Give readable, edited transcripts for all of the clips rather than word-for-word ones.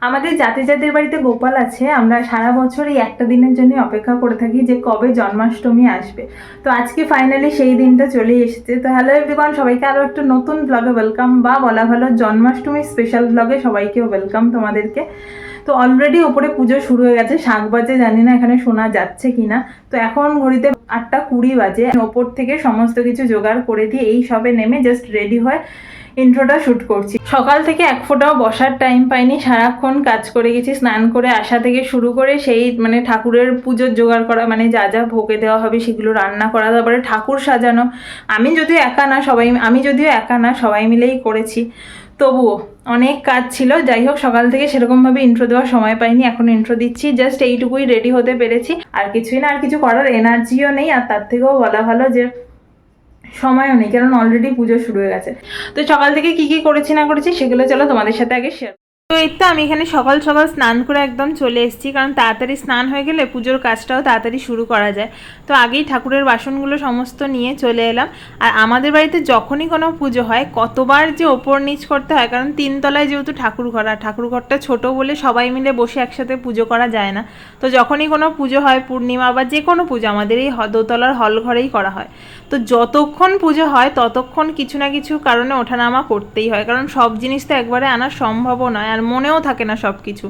আমাদের যাতে যাদের বাড়িতে গোপাল আছে আমরা সারা বছর এই একটা দিনের জন্য অপেক্ষা করে থাকি যে কবে জন্মাষ্টমী আসবে। তো আজকে ফাইনালি সেই দিনটা চলে এসেছে। তো হ্যালো এভরিওয়ান, সবাইকে আরও একটা নতুন ব্লগে ওয়েলকাম, বা বলা ভালো জন্মাষ্টমী স্পেশাল ব্লগে সবাইকে ওয়েলকাম তোমাদেরকে। তো অলরেডি ওপরে পুজো শুরু হয়ে গেছে, শাক বাজে, জানি না এখানে শোনা যাচ্ছে কিনা। তো এখন ঘড়িতে 8:20 বাজে। ওপর থেকে সমস্ত কিছু জোগাড় করে দিয়ে এই সবে নেমে জাস্ট রেডি হয় ইন্ট্রোটা শ্যুট করছি। সকাল থেকে এক ফোঁটাও বসার টাইম পাইনি, সারাক্ষণ কাজ করে গেছি। স্নান করে আসা থেকে শুরু করে সেই ঠাকুরের পুজোর জোগাড় করা, যা যা ভোগে দেওয়া হবে সেগুলো রান্না করা, তারপরে ঠাকুর সাজানো। আমি যদিও একা না সবাই মিলেই করেছি, তবুও অনেক কাজ ছিল। যাই হোক, সকাল থেকে সেরকমভাবে ইন্ট্রো দেওয়ার সময় পাইনি, এখন ইন্ট্রো দিচ্ছি। জাস্ট এইটুকুই রেডি হতে পেরেছি, আর কিছুই না। আর কিছু করার এনার্জিও নেই, আর তার থেকেও বলা ভালো যে সময়ও নেই, কারণ অলরেডি পুজো শুরু হয়ে গেছে। তো সকাল থেকে কি কি করেছি না করেছি সেগুলো চলো তোমাদের সাথে আগে শেয়ার। তো এই তো আমি এখানে সকাল সকাল স্নান করে একদম চলে এসেছি, কারণ তাড়াতাড়ি স্নান হয়ে গেলে পুজোর কাজটাও তাড়াতাড়ি শুরু করা যায়। তো আগেই ঠাকুরের বাসনগুলো সমস্ত নিয়ে চলে এলাম। আর আমাদের বাড়িতে যখনই কোনো পুজো হয় কতবার যে ওপর নিচ করতে হয়, কারণ 3 তলায় যেহেতু ঠাকুরঘর, আর ঠাকুরঘরটা ছোট বলে সবাই মিলে বসে একসাথে পুজো করা যায় না। তো যখনই কোনো পুজো হয়, পূর্ণিমা বা যে কোনো পুজো, আমাদের এই দোতলার হল ঘরেই করা হয়। তো যতক্ষণ পুজো হয় ততক্ষণ কিছু না কিছু কারণে ওঠানামা করতেই হয়, কারণ সব জিনিস তো একবারে আনা সম্ভবও নয়, আর মনেও থাকে না সব কিছু।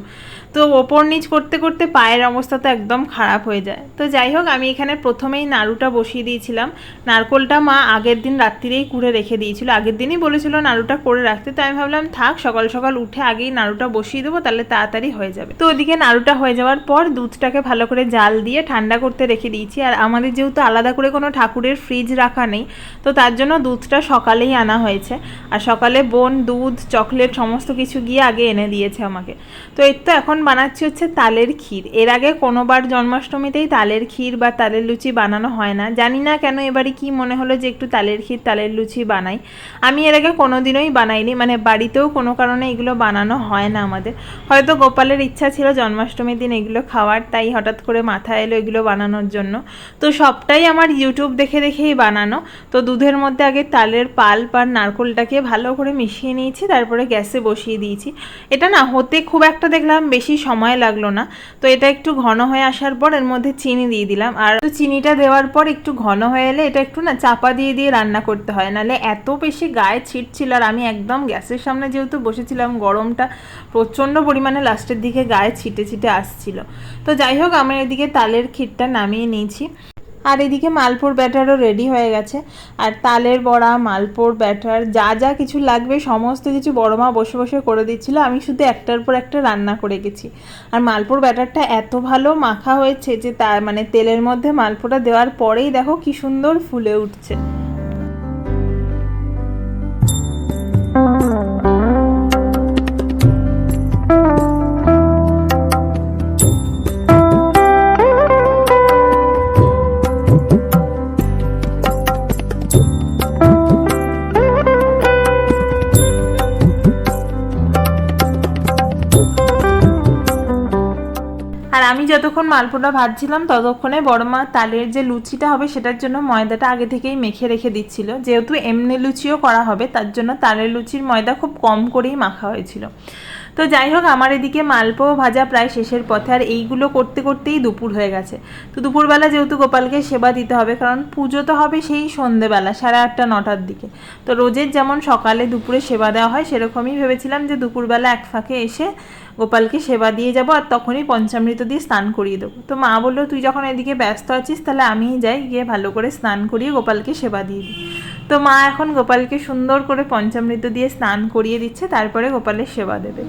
তো ওপর নিচ করতে করতে পায়ের অবস্থা তো একদম খারাপ হয়ে যায়। তো যাই হোক, আমি এখানে প্রথমেই নাড়ুটা বসিয়ে দিয়েছিলাম। নারকোলটা মা আগের দিন রাত্রিরেই কুড়ে রেখে দিয়েছিল, আগের দিনই বলেছিল নাড়ুটা করে রাখতে। তো আমি ভাবলাম থাক, সকাল সকাল উঠে আগেই নাড়ুটা বসিয়ে দেবো, তাহলে তাড়াতাড়ি হয়ে যাবে। তো ওদিকে নাড়ুটা হয়ে যাওয়ার পর দুধটাকে ভালো করে জাল দিয়ে ঠান্ডা করতে রেখে দিয়েছি। আর আমাদের যেহেতু আলাদা করে কোনো ঠাকুরের ফ্রিজ রাখা নেই, তো তার জন্য দুধটা সকালেই আনা হয়েছে। আর সকালে বোন দুধ, চকলেট সমস্ত কিছু গিয়ে আগে এনে দিয়েছে আমাকে। তো এর তো এখন বানাচ্ছি হচ্ছে তালের ক্ষীর। এর আগে কোনোবার জন্মাষ্টমীতেই তালের ক্ষীর বা তালের লুচি বানানো হয় না, জানি না কেন এবারে কি মনে হলো যে একটু তালের ক্ষীর তালের লুচি বানাই। আমি এর আগে কোনোদিনই বানাইনি, বাড়িতেও কোনো কারণে এগুলো বানানো হয় না আমাদের। হয়তো গোপালের ইচ্ছা ছিল জন্মাষ্টমীর দিন এগুলো খাওয়ার, তাই হঠাৎ করে মাথায় এলো এগুলো বানানোর জন্য। তো সবটাই আমার ইউটিউব দেখে দেখেই বানানো। তো দুধের মধ্যে আগে তালের পাল্প আর নারকোলটাকে ভালো করে মিশিয়ে নিয়েছি, তারপরে গ্যাসে বসিয়ে দিয়েছি। এটা না হতে খুব একটা দেখলাম বেশি সময় লাগলো না। তো এটা একটু ঘন হয়ে আসার পর এর মধ্যে চিনি দিয়ে দিলাম। আর চিনিটা দেওয়ার পর একটু ঘন হয়ে এলে এটা একটু না চাপা দিয়ে দিয়ে রান্না করতে হয়, নাহলে এত বেশি গায়ে ছিটছিল। আর আমি একদম গ্যাসের সামনে যেহেতু বসেছিলাম, গরমটা প্রচণ্ড পরিমাণে লাস্টের দিকে গায়ে ছিটে ছিটে আসছিল। তো যাই হোক, আমি এদিকে তালের ক্ষীরটা নামিয়ে নিয়েছি। আর এদিকে মালপোর ব্যাটারও রেডি হয়ে গেছে। আর তালের বড়া, মালপোর ব্যাটার, যা যা কিছু লাগবে সমস্ত কিছু বড় মা বসে বসে করে দিচ্ছিল, আমি শুধু একটার পর একটা রান্না করে গেছি। আর মালপোর ব্যাটারটা এত ভালো মাখা হয়েছে যে তেলের মধ্যে মালপোটা দেওয়ার পরেই দেখো কি সুন্দর ফুলে উঠছে। আর আমি যতক্ষণ মালপোটা ভাজছিলাম ততক্ষণে বড়মা তালের যে লুচিটা হবে সেটার জন্য ময়দাটা আগে থেকেই মেখে রেখে দিচ্ছিল। যেহেতু এমনি লুচিও করা হবে, তার জন্য তালের লুচির ময়দা খুব কম করেই মাখা হয়েছিল। তো যাই হোক, আমার এদিকে মালপো ভাজা প্রায় শেষের পথে। আর এইগুলো করতে করতেই দুপুর হয়ে গেছে। তো দুপুরবেলা যেহেতু গোপালকে সেবা দিতে হবে, কারণ পুজো তো হবে সেই সন্ধেবেলা 8:30 9টার দিকে। তো রোজের যেমন সকালে দুপুরে সেবা দেওয়া হয়, সেরকমই ভেবেছিলাম যে দুপুরবেলা এক ফাঁকে এসে গোপালকে সেবা দিয়ে যাব, আর তখনই পঞ্চামৃত দিয়ে স্নান করিয়ে দেবো। তো মা বললো তুই যখন এদিকে ব্যস্ত আছিস তাহলে আমিই যাই, গিয়ে ভালো করে স্নান করিয়ে গোপালকে সেবা দিয়ে দিই। তো মা এখন গোপালকে সুন্দর করে পঞ্চামৃত দিয়ে স্নান করিয়ে দিচ্ছে, তারপরে গোপালের সেবা দেবে।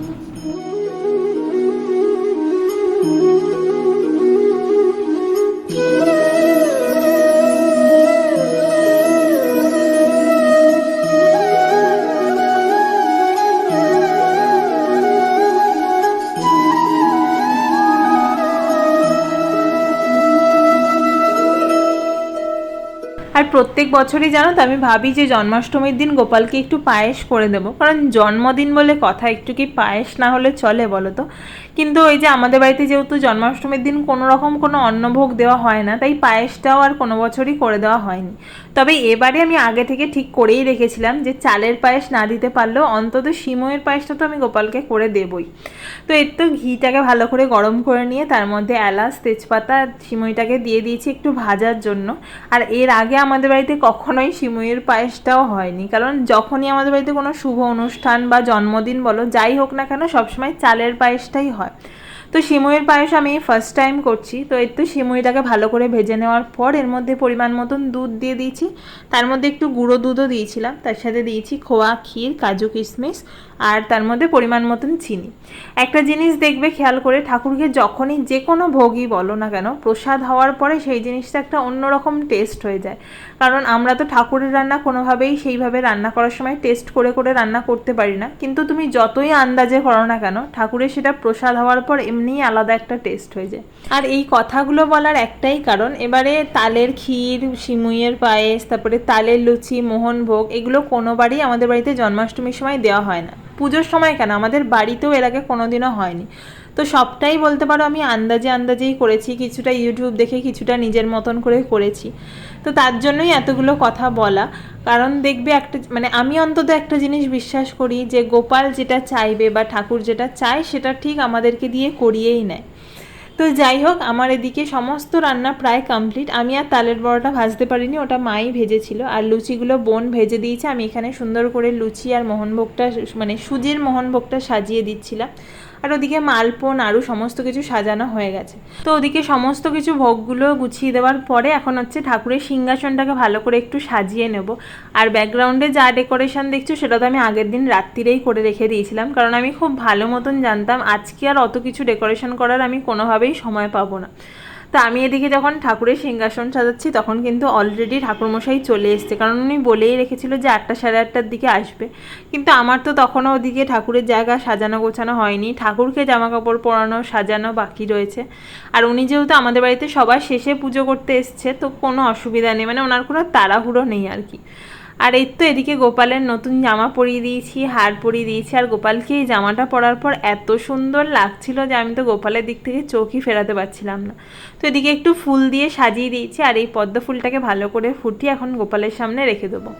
আর আর প্রত্যেক বছরই জানো তো আমি ভাবি যে জন্মাষ্টমীর দিন গোপালকে একটু পায়েস করে দেবো, কারণ জন্মদিন বলে কথা, একটু কি পায়েস না হলে চলে বলো তো। কিন্তু ওই যে আমাদের বাড়িতে যেহেতু জন্মাষ্টমীর দিন কোনো রকম কোনো অন্নভোগ দেওয়া হয় না, তাই পায়েসটাও আর কোনো বছরই করে দেওয়া হয়নি। তবে এবারে আমি আগে থেকে ঠিক করেই রেখেছিলাম যে চালের পায়েস না দিতে পারলেও অন্তত সিমইয়ের পায়েসটা তো আমি গোপালকে করে দেবই। তো এর তো ঘিটাকে ভালো করে গরম করে নিয়ে তার মধ্যে এলাচ, তেজপাতা, সিমইটাকে দিয়ে দিয়েছি একটু ভাজার জন্য। আর এর আগে আমাদের বাড়িতে কখনোই সিমইয়ের পায়েসটাও হয়নি, কারণ যখনই আমাদের বাড়িতে কোনো শুভ অনুষ্ঠান বা জন্মদিন বলো যাই হোক না কেন, সবসময় চালের পায়েসটাই হয়। তো সিমইয়ের পায়েস আমি ফার্স্ট টাইম করছি। তো এর তো সিমইটাকে ভালো করে ভেজে নেওয়ার পর এর মধ্যে পরিমাণ মতন দুধ দিয়ে দিয়েছি, তার মধ্যে একটু গুঁড়ো দুধও দিয়েছিলাম, তার সাথে দিয়েছি খোয়া ক্ষীর, কাজু কিশমিশ, আর তার মধ্যে পরিমাণ মতন চিনি। একটা জিনিস দেখবে খেয়াল করে, ঠাকুরকে যখনই যে কোনো ভোগই বলো না কেন প্রসাদ হওয়ার পরে সেই জিনিসটা একটা অন্যরকম টেস্ট হয়ে যায়। কারণ আমরা তো ঠাকুরের রান্না কোনোভাবেই সেইভাবে রান্না করার সময় টেস্ট করে করে রান্না করতে পারি না, কিন্তু তুমি যতই আন্দাজে করো না কেন ঠাকুরের সেটা প্রসাদ হওয়ার পর এমনিই আলাদা একটা টেস্ট হয়ে যায়। আর এই কথাগুলো বলার একটাই কারণ, এবারে তালের ক্ষীর, সিমইয়ের পায়েস, তারপরে তালের লুচি, মোহনভোগ, এগুলো কোনোবারই আমাদের বাড়িতে জন্মাষ্টমীর সময় দেওয়া হয় না। পুজোর সময় কেন, আমাদের বাড়িতেও এর আগে কোনোদিনও হয়নি। তো সবটাই বলতে পারো আমি আন্দাজেই করেছি, কিছুটা ইউটিউব দেখে, কিছুটা নিজের মতন করে করেছি। তো তার জন্যই এতগুলো কথা বলা। কারণ দেখবে একটা মানে আমি অন্তত একটা জিনিস বিশ্বাস করি যে গোপাল যেটা চাইবে বা ঠাকুর যেটা চায় সেটা ঠিক আমাদেরকে দিয়ে করিয়েই নেয়। তো যাই হোক, আমার এদিকে সমস্ত রান্না প্রায় কমপ্লিট। আমি আর তালের বড়াটা ভাজতে পারিনি, ওটা মাই ভেজেছিল। আর লুচিগুলো বোন ভেজে দিয়েছে, আমি এখানে সুন্দর করে লুচি আর মোহনভোগটা মানে সুজির মোহনভোগটা সাজিয়ে দিচ্ছিলাম। আর ওদিকে মালপো, নাড়ু সমস্ত কিছু সাজানো হয়ে গেছে। তো ওদিকে সমস্ত কিছু ভোগগুলো গুছিয়ে দেওয়ার পরে এখন হচ্ছে ঠাকুরের সিংহাসনটাকে ভালো করে একটু সাজিয়ে নেব। আর ব্যাকগ্রাউন্ডে যা ডেকোরেশন দেখছো সেটা তো আমি আগের দিন রাত্রিরেই করে রেখে দিয়েছিলাম, কারণ আমি খুব ভালো মতন জানতাম আজকে আর অত কিছু ডেকোরেশন করার আমি কোনোভাবেই সময় পাবো না। তো আমি এদিকে যখন ঠাকুরের সিংহাসন সাজাচ্ছি তখন কিন্তু অলরেডি ঠাকুরমশাই চলে এসছে, কারণ উনি বলেই রেখেছিল যে 8টা সাড়ে 8টার দিকে আসবে। কিন্তু আমার তো তখনও ওদিকে ঠাকুরের জায়গা সাজানো গোছানো হয়নি, ঠাকুরকে জামা কাপড় পরানো সাজানো বাকি রয়েছে। আর উনি যেহেতু আমাদের বাড়িতে সবার শেষে পুজো করতে এসছে, তো কোনো অসুবিধা নেই, মানে ওনার কোনো তাড়াহুড়ো নেই আর কি। আর এই তো এদিকে গোপালের নতুন জামা পরিয়ে দিয়েছি, হার পরিয়ে দিয়েছি। আর গোপালকে এই জামাটা পরার পর এত সুন্দর লাগছিল যে আমি তো গোপালের দিক থেকে চোখই ফেরাতে পারছিলাম না। তো এদিকে একটু ফুল দিয়ে সাজিয়ে দিয়েছি, আর এই পদ্ম ফুলটাকে ভালো করে ফুটিয়ে এখন গোপালের সামনে রেখে দেবো।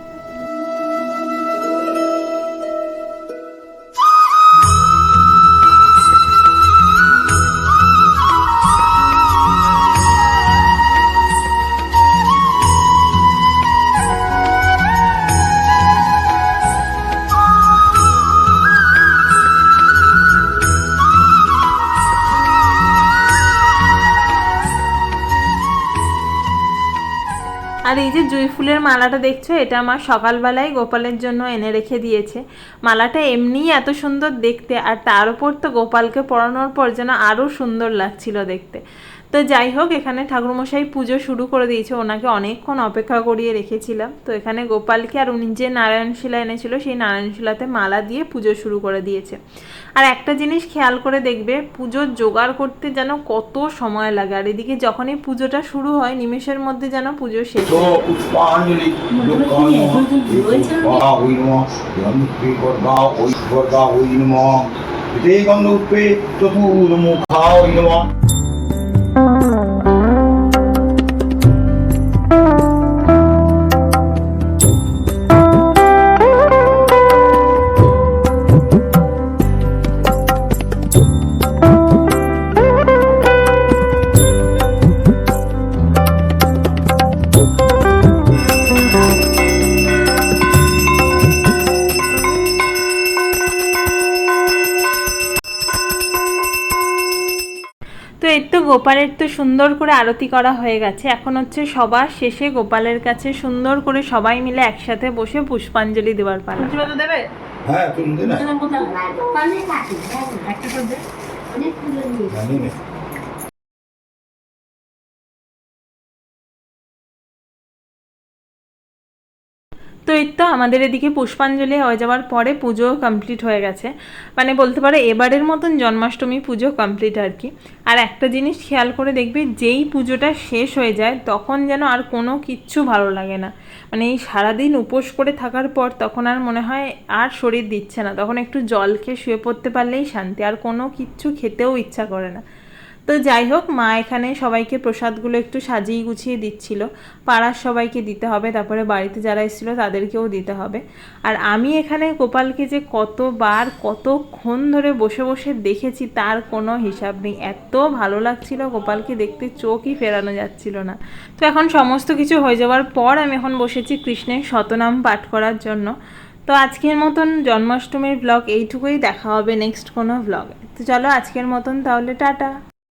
আর এই যে জুঁই ফুলের মালাটা দেখছো, এটা আমার সকালবেলায় গোপালের জন্য এনে রেখে দিয়েছে। মালাটা এমনিই এত সুন্দর দেখতে, আর তার উপর তো গোপালকে পরানোর পর যেন আরও সুন্দর লাগছিল দেখতে। তো যাই হোক, এখানে ঠাকুরমশাই পুজো শুরু করে দিয়েছে, ওনাকে অনেকক্ষণ অপেক্ষা করিয়ে রেখেছিলাম। তো এখানে গোপালকে আর উনি যে নারায়ণশিলা এনেছিল সেই নারায়ণশিলাতে মালা দিয়ে পুজো শুরু করে দিয়েছে। আর একটা জিনিস খেয়াল করে দেখবে, পুজোর জোগাড় করতে যেন কত সময় লাগে, আর এদিকে যখনই পুজোটা শুরু হয় নিমেষের মধ্যে যেন পুজো শেষ হয়। তো এই তো গোপালের তো সুন্দর করে আরতি করা হয়ে গেছে, এখন হচ্ছে সবার শেষে গোপালের কাছে সুন্দর করে সবাই মিলে একসাথে বসে পুষ্পাঞ্জলি দেওয়ার পালা। দেবে? হ্যাঁ, তুমি দে না। তো এই তো আমাদের এদিকে পুষ্পাঞ্জলি হয়ে যাওয়ার পরে পুজো কমপ্লিট হয়ে গেছে, মানে বলতে পারো এবারের মতন জন্মাষ্টমী পুজো কমপ্লিট আর কি। আর একটা জিনিস খেয়াল করে দেখবে, যেই পুজোটা শেষ হয়ে যায় তখন যেন আর কোনো কিচ্ছু ভালো লাগে না, মানে এই সারাদিন উপোস করে থাকার পর তখন আর মনে হয় আর শরীর দিচ্ছে না, তখন একটু জল খেয়ে শুয়ে পড়তে পারলেই শান্তি, আর কোনো কিচ্ছু খেতেও ইচ্ছা করে না। তো যাই হোক, মা এখানে সবাইকে প্রসাদগুলো একটু সাজিয়ে গুছিয়ে দিচ্ছিল, পাড়ার সবাইকে দিতে হবে, তারপরে বাড়িতে যারা এসেছিলো তাদেরকেও দিতে হবে। আর আমি এখানে গোপালকে যে কতবার কতক্ষণ ধরে বসে বসে দেখেছি তার কোনো হিসাব নেই, এত ভালো লাগছিল গোপালকে দেখতে, চোখই ফেরানো যাচ্ছিল না। তো এখন সমস্ত কিছু হয়ে যাওয়ার পর আমি এখন বসেছি কৃষ্ণের শতনাম পাঠ করার জন্য। তো আজকের মতন জন্মাষ্টমীর ব্লগ এইটুকুই, দেখা হবে নেক্সট কোনো ব্লগে। তো চলো আজকের মতন তাহলে টাটা।